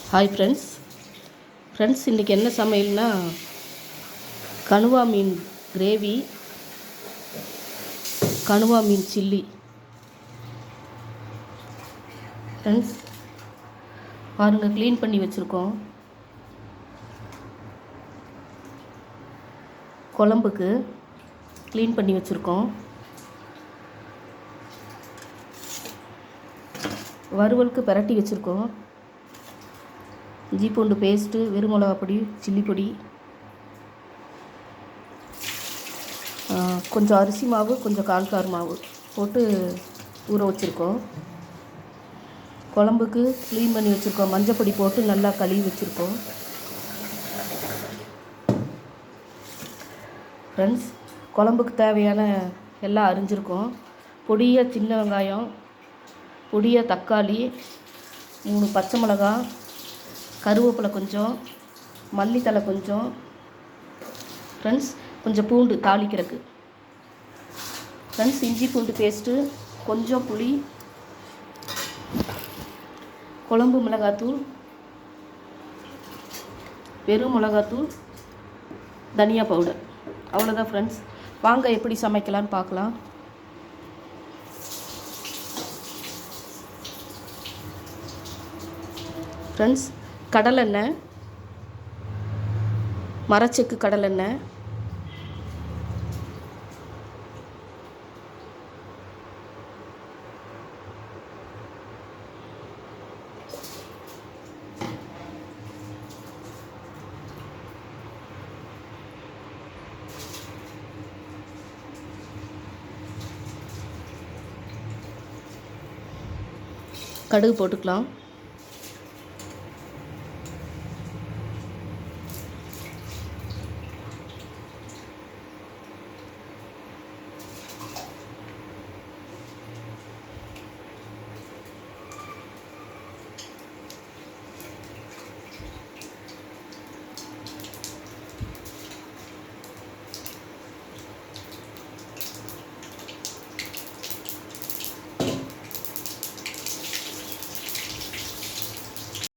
Hi friends இன்றைக்கி என்ன சமையல்னா கணுவா மீன் gravy, கணுவா மீன் chilli. Friends பாருங்கள், க்ளீன் பண்ணி வச்சுருக்கோம். குழம்புக்கு க்ளீன் பண்ணி வச்சுருக்கோம். வறுவலுக்கு பிரட்டி வச்சுருக்கோம். இஞ்சி பூண்டு பேஸ்ட்டு, வெறுமிளகா பொடி, சில்லி பொடி, கொஞ்சம் அரிசி மாவு, கொஞ்சம் கான்ஃப்ளவர் மாவு போட்டு ஊற வச்சுருக்கோம். குழம்புக்கு க்ளீன் பண்ணி வச்சுருக்கோம். மஞ்சள் பொடி போட்டு நல்லா கழுவி வச்சுருக்கோம். ஃப்ரெண்ட்ஸ், குழம்புக்கு தேவையான எல்லாம் அரிஞ்சிருக்கோம். பொடியாக சின்ன வெங்காயம், பொடியாக தக்காளி, 3 பச்சை மிளகா, கருவேப்பிலை கொஞ்சம், மல்லித்தழை கொஞ்சம், ஃப்ரெண்ட்ஸ் கொஞ்சம் பூண்டு தாளிக்கிறதுக்கு. ஃப்ரெண்ட்ஸ், இஞ்சி பூண்டு பேஸ்ட்டு, கொஞ்சம் புளி, குழம்பு மிளகாத்தூள், வெறும் மிளகாத்தூள், தனியா பவுடர். அவ்வளோதான் ஃப்ரெண்ட்ஸ். வாங்க எப்படி சமைக்கலான்னு பார்க்கலாம். ஃப்ரெண்ட்ஸ், கடலெண்ணெய், மரச்செக்கு கடலெண்ணெய், கடுகு போட்டுக்கலாம்.